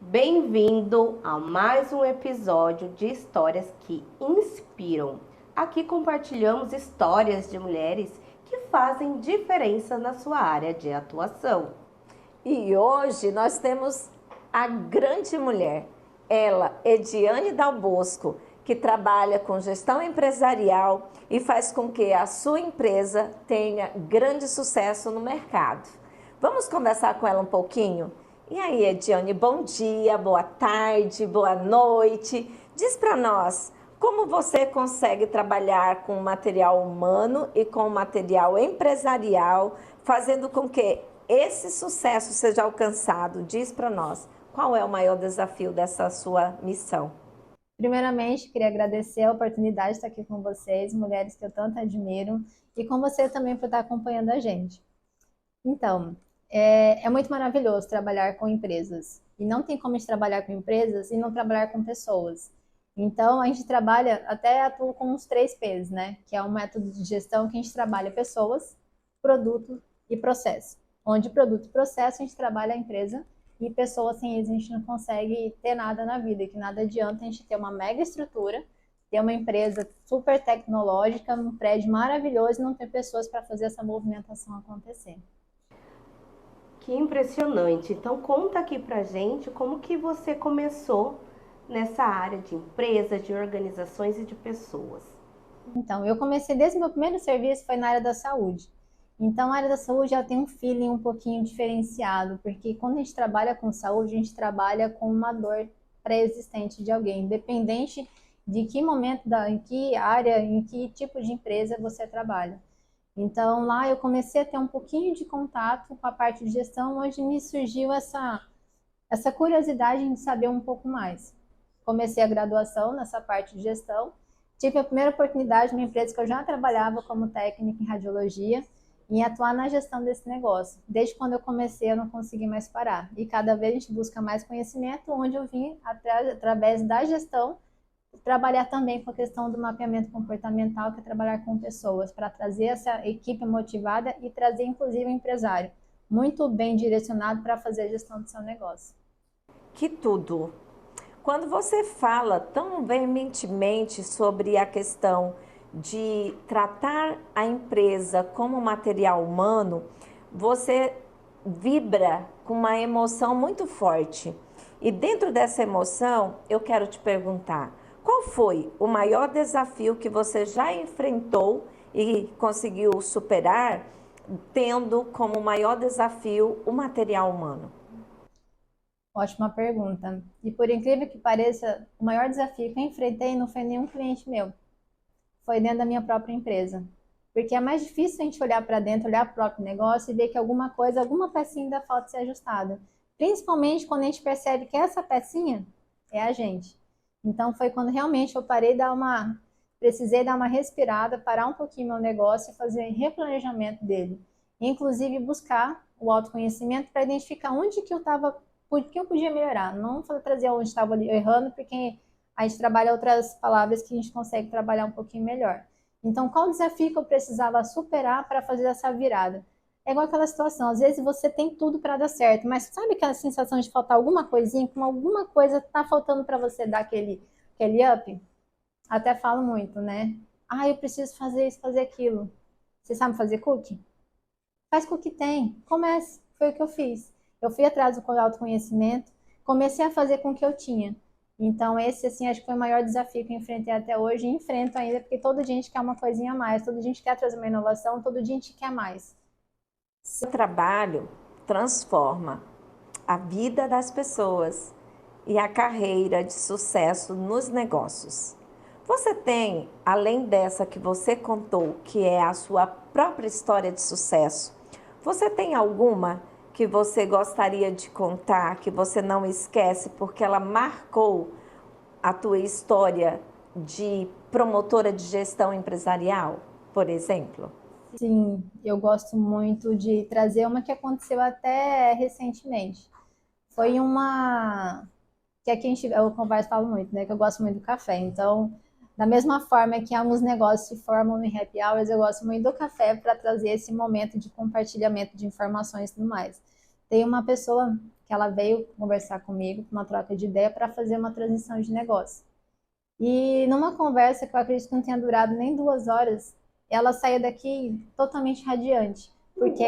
Bem-vindo a mais um episódio de Histórias que Inspiram. Aqui compartilhamos histórias de mulheres que fazem diferença na sua área de atuação. E hoje nós temos a grande mulher, ela, Ediane Dal Bosco, que trabalha com gestão empresarial e faz com que a sua empresa tenha grande sucesso no mercado. Vamos conversar com ela um pouquinho? E aí, Ediane, bom dia, boa tarde, boa noite. Diz para nós, como você consegue trabalhar com material humano e com material empresarial, fazendo com que esse sucesso seja alcançado? Diz para nós, qual é o maior desafio dessa sua missão? Primeiramente, queria agradecer a oportunidade de estar aqui com vocês, mulheres que eu tanto admiro, e com você também por estar acompanhando a gente. Então, é muito maravilhoso trabalhar com empresas. E não tem como a gente trabalhar com empresas e não trabalhar com pessoas. Então, a gente atua com os 3 P's, né? Que é um método de gestão que a gente trabalha pessoas, produto e processo. Onde produto e processo a gente trabalha a empresa e pessoas sem eles a gente não consegue ter nada na vida, que nada adianta a gente ter uma mega estrutura, ter uma empresa super tecnológica, um prédio maravilhoso e não ter pessoas para fazer essa movimentação acontecer. Que impressionante! Então conta aqui pra gente como que você começou nessa área de empresas, de organizações e de pessoas. Então, eu comecei desde o meu primeiro serviço foi na área da saúde. Então, a área da saúde já tem um feeling um pouquinho diferenciado, porque quando a gente trabalha com saúde, a gente trabalha com uma dor pré-existente de alguém, independente de que momento, em que área, em que tipo de empresa você trabalha. Então, lá eu comecei a ter um pouquinho de contato com a parte de gestão, onde me surgiu essa curiosidade de saber um pouco mais. Comecei a graduação nessa parte de gestão, tive a primeira oportunidade numa empresa que eu já trabalhava como técnica em radiologia, em atuar na gestão desse negócio. Desde quando eu comecei, eu não consegui mais parar. E cada vez a gente busca mais conhecimento, onde eu vim, através da gestão, trabalhar também com a questão do mapeamento comportamental, que é trabalhar com pessoas, para trazer essa equipe motivada e trazer, inclusive, o empresário muito bem direcionado para fazer a gestão do seu negócio. Que tudo! Quando você fala tão veementemente sobre a questão de tratar a empresa como material humano, você vibra com uma emoção muito forte. E dentro dessa emoção, eu quero te perguntar, qual foi o maior desafio que você já enfrentou e conseguiu superar, tendo como maior desafio o material humano? Ótima pergunta. E por incrível que pareça, o maior desafio que eu enfrentei não foi nenhum cliente meu, foi dentro da minha própria empresa. Porque é mais difícil a gente olhar para dentro, olhar para o próprio negócio e ver que alguma coisa, alguma pecinha ainda falta ser ajustada. Principalmente quando a gente percebe que essa pecinha é a gente. Então foi quando realmente eu precisei dar uma respirada, parar um pouquinho meu negócio e fazer replanejamento dele. Inclusive buscar o autoconhecimento para identificar onde que eu podia melhorar. Não trazer onde estava errando, porque a gente trabalha outras palavras que a gente consegue trabalhar um pouquinho melhor. Então, qual o desafio que eu precisava superar para fazer essa virada? É igual aquela situação, às vezes você tem tudo para dar certo, mas sabe aquela sensação de faltar alguma coisinha, como alguma coisa está faltando para você dar aquele up? Até falo muito, né? Ah, eu preciso fazer isso, fazer aquilo. Você sabe fazer cookie? Faz com o que tem, comece. Foi o que eu fiz. Eu fui atrás do autoconhecimento, comecei a fazer com o que eu tinha. Então, esse, assim, acho que foi o maior desafio que eu enfrentei até hoje e enfrento ainda, porque todo dia a gente quer uma coisinha a mais, todo dia a gente quer trazer uma inovação, todo dia a gente quer mais. Seu trabalho transforma a vida das pessoas e a carreira de sucesso nos negócios. Você tem, além dessa que você contou, que é a sua própria história de sucesso, você tem alguma que você gostaria de contar, que você não esquece, porque ela marcou a tua história de promotora de gestão empresarial, por exemplo? Sim, eu gosto muito de trazer uma que aconteceu até recentemente. Foi uma que aqui eu converso, falo muito, né? Que eu gosto muito do café. Então, Da mesma forma que alguns negócios se formam em happy hours, eu gosto muito do café para trazer esse momento de compartilhamento de informações e tudo mais. Tem uma pessoa que ela veio conversar comigo, uma troca de ideia para fazer uma transição de negócio. E numa conversa que eu acredito que não tenha durado nem 2 horas, ela saiu daqui totalmente radiante, porque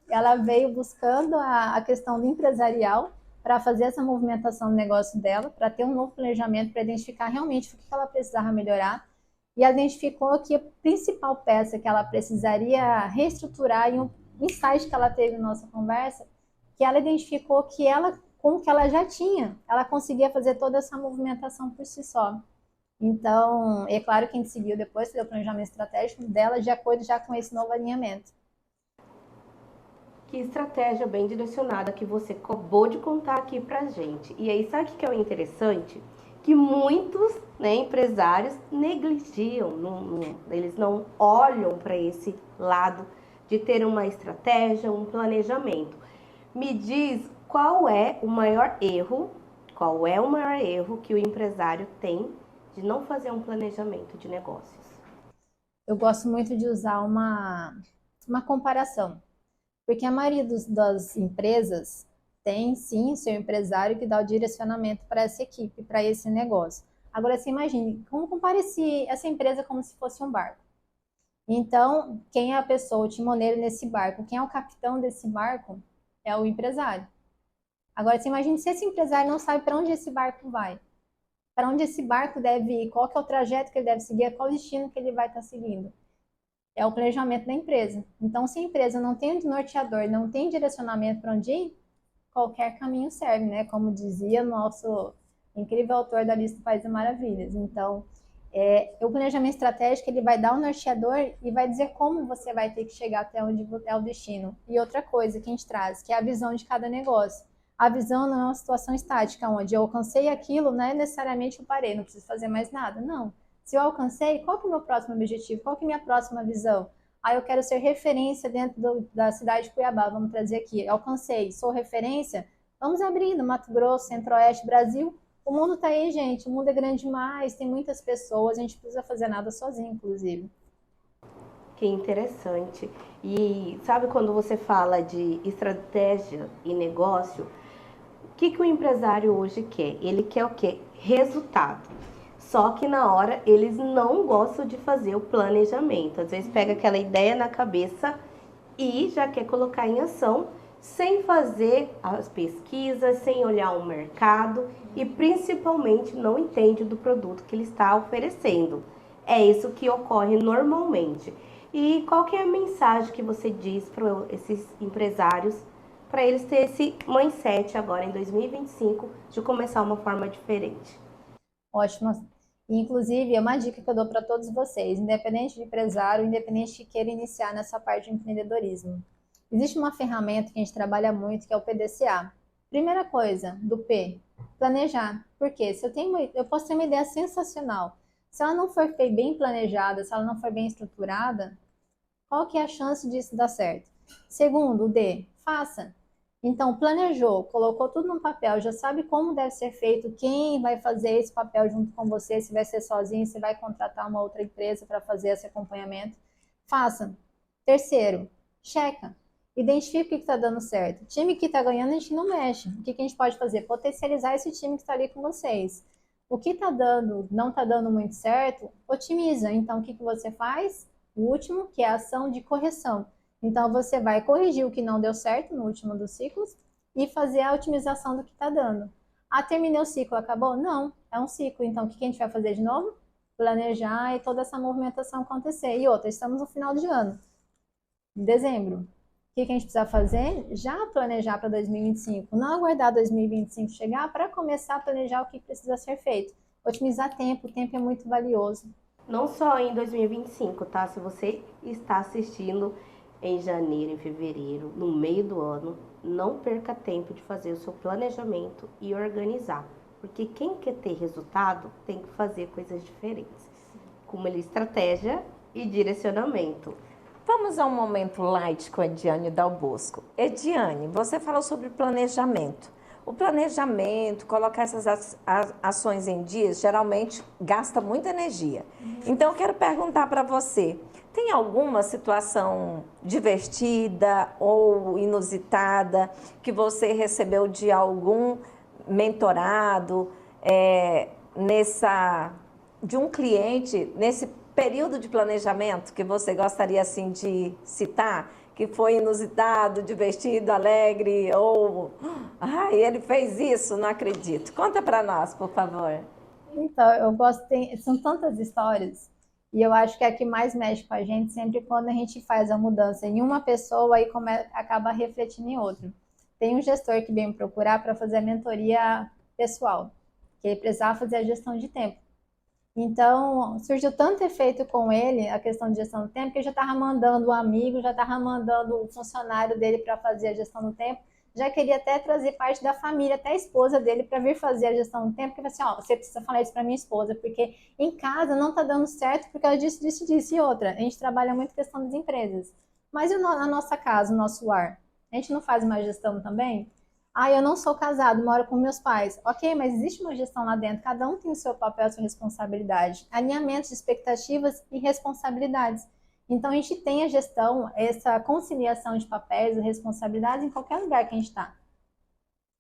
ela veio buscando a questão do empresarial para fazer essa movimentação do negócio dela, para ter um novo planejamento, para identificar realmente o que ela precisava melhorar. E ela identificou que a principal peça que ela precisaria reestruturar, e um insight que ela teve na nossa conversa, que ela identificou que ela, com o que ela já tinha, ela conseguia fazer toda essa movimentação por si só. Então, é claro que a gente seguiu depois, fazer o planejamento estratégico dela de acordo já com esse novo alinhamento. Que estratégia bem direcionada que você acabou de contar aqui pra gente. E aí, sabe o que é o interessante? Que muitos, né, empresários negligiam, eles não olham para esse lado de ter uma estratégia, um planejamento. Me diz qual é o maior erro que o empresário tem de não fazer um planejamento de negócios? Eu gosto muito de usar uma comparação. Porque a maioria das empresas tem, sim, seu empresário que dá o direcionamento para essa equipe, para esse negócio. Agora, você imagine, como compara essa empresa como se fosse um barco. Então, quem é a pessoa, o timoneiro nesse barco, quem é o capitão desse barco é o empresário. Agora, você imagine se esse empresário não sabe para onde esse barco vai, para onde esse barco deve ir, qual que é o trajeto que ele deve seguir, qual o destino que ele vai estar seguindo. É o planejamento da empresa. Então, se a empresa não tem um norteador, não tem direcionamento para onde ir, qualquer caminho serve, né? Como dizia o nosso incrível autor da lista País das Maravilhas. Então, o planejamento estratégico ele vai dar um norteador e vai dizer como você vai ter que chegar até onde é o destino. E outra coisa que a gente traz, que é a visão de cada negócio. A visão não é uma situação estática, onde eu alcancei aquilo, não é necessariamente eu parei, não preciso fazer mais nada. Não. Se eu alcancei, qual que é o meu próximo objetivo? Qual que é a minha próxima visão? Eu quero ser referência dentro da cidade de Cuiabá, vamos trazer aqui. Alcancei, sou referência? Vamos abrindo, Mato Grosso, Centro-Oeste, Brasil. O mundo tá aí, gente. O mundo é grande demais, tem muitas pessoas, a gente não precisa fazer nada sozinho, inclusive. Que interessante. E sabe quando você fala de estratégia e negócio, o que o empresário hoje quer? Ele quer o quê? Resultado. Só que na hora eles não gostam de fazer o planejamento. Às vezes pega aquela ideia na cabeça e já quer colocar em ação sem fazer as pesquisas, sem olhar o mercado e principalmente não entende do produto que ele está oferecendo. É isso que ocorre normalmente. E qual que é a mensagem que você diz para esses empresários para eles terem esse mindset agora em 2025 de começar uma forma diferente? Ótimo. Inclusive, é uma dica que eu dou para todos vocês, independente de empresário, independente de queira iniciar nessa parte de empreendedorismo. Existe uma ferramenta que a gente trabalha muito, que é o PDCA. Primeira coisa, do P, planejar. Por quê? Se eu posso ter uma ideia sensacional. Se ela não for bem planejada, se ela não for bem estruturada, qual que é a chance disso dar certo? Segundo, o D, faça. Então, planejou, colocou tudo no papel, já sabe como deve ser feito, quem vai fazer esse papel junto com você, se vai ser sozinho, se vai contratar uma outra empresa para fazer esse acompanhamento. Faça. Terceiro, checa. Identifica o que está dando certo. O time que está ganhando, a gente não mexe. O que a gente pode fazer? Potencializar esse time que está ali com vocês. O que está dando, não está dando muito certo, otimiza. Então, o que você faz? O último, que é a ação de correção. Então, você vai corrigir o que não deu certo no último dos ciclos e fazer a otimização do que está dando. Terminei o ciclo, acabou? Não, é um ciclo. Então, o que a gente vai fazer de novo? Planejar e toda essa movimentação acontecer. E outra, estamos no final de ano, em dezembro. O que a gente precisa fazer? Já planejar para 2025. Não aguardar 2025 chegar para começar a planejar o que precisa ser feito. Otimizar tempo, o tempo é muito valioso. Não só em 2025, tá? Se você está assistindo em janeiro, em fevereiro, no meio do ano, não perca tempo de fazer o seu planejamento e organizar. Porque quem quer ter resultado tem que fazer coisas diferentes, como estratégia e direcionamento. Vamos a um momento light com a Ediane Dal Bosco. Ediane, você falou sobre planejamento. o planejamento, colocar essas ações em dias, geralmente gasta muita energia. Então, eu quero perguntar para você, tem alguma situação divertida ou inusitada que você recebeu de algum mentorado, de um cliente, nesse período de planejamento que você gostaria assim de citar? Que foi inusitado, divertido, alegre, ou ai, ele fez isso, não acredito. Conta para nós, por favor. Então, eu gosto, são tantas histórias, e eu acho que a que mais mexe com a gente sempre quando a gente faz a mudança em uma pessoa e acaba refletindo em outra. Tem um gestor que veio me procurar para fazer a mentoria pessoal, que ele precisava fazer a gestão de tempo. Então, surgiu tanto efeito com ele, a questão de gestão do tempo, que eu já estava mandando o amigo, já estava mandando o funcionário dele para fazer a gestão do tempo, já queria até trazer parte da família, até a esposa dele, para vir fazer a gestão do tempo, porque assim, ó, você precisa falar isso para minha esposa, porque em casa não está dando certo, porque ela disse. E outra, a gente trabalha muito questão das empresas. Mas e a nossa casa, o nosso lar? A gente não faz uma gestão também? Ah, eu não sou casado, moro com meus pais. Ok, mas existe uma gestão lá dentro, cada um tem o seu papel, a sua responsabilidade. Alinhamentos de expectativas e responsabilidades. Então, a gente tem a gestão, essa conciliação de papéis e responsabilidades em qualquer lugar que a gente está.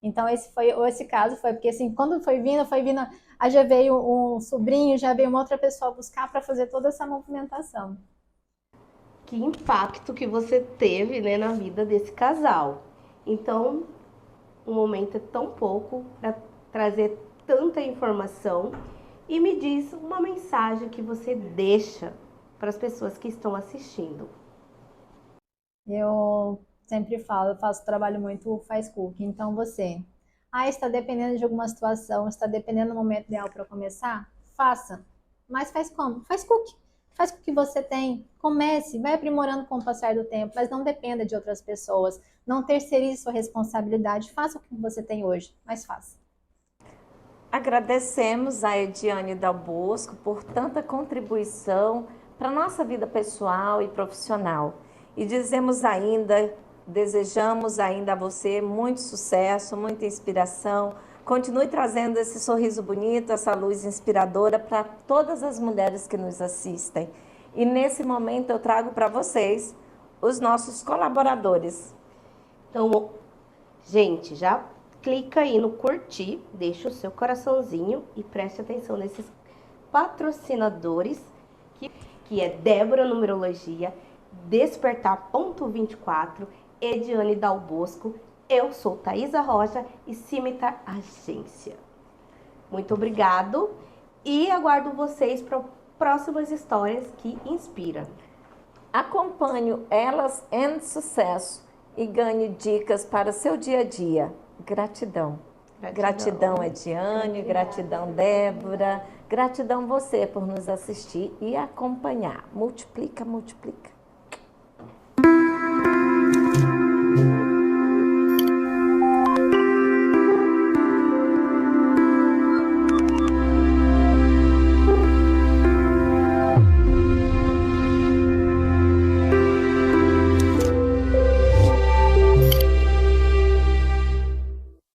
Então, esse caso foi porque, assim, quando foi vindo, aí já veio um sobrinho, já veio uma outra pessoa buscar para fazer toda essa movimentação. Que impacto que você teve, né, na vida desse casal. Então, um momento é tão pouco para trazer tanta informação. E me diz uma mensagem que você deixa para as pessoas que estão assistindo. Eu sempre falo, eu faço trabalho muito faz cookie. Então está dependendo de alguma situação, está dependendo do momento ideal para começar, faça. Mas faz como? Faz cookie. Faz com o que você tem, comece, vai aprimorando com o passar do tempo, mas não dependa de outras pessoas, não terceirize sua responsabilidade, faça o que você tem hoje, mas faça. Agradecemos a Ediane Dal Bosco por tanta contribuição para a nossa vida pessoal e profissional. E desejamos ainda a você muito sucesso, muita inspiração. Continue trazendo esse sorriso bonito, essa luz inspiradora para todas as mulheres que nos assistem. E nesse momento eu trago para vocês os nossos colaboradores. Então, gente, já clica aí no curtir, deixa o seu coraçãozinho e preste atenção nesses patrocinadores, que é Débora Numerologia, Despertar.24, Ediane Dal Bosco, eu sou Thaisa Rocha e Cimitar Agência. Muito obrigado e aguardo vocês para próximas histórias que inspiram. Acompanhe Elas em Sucesso e ganhe dicas para o seu dia a dia. Gratidão. Gratidão, Ediane, gratidão, Débora, gratidão você por nos assistir e acompanhar. Multiplica, multiplica.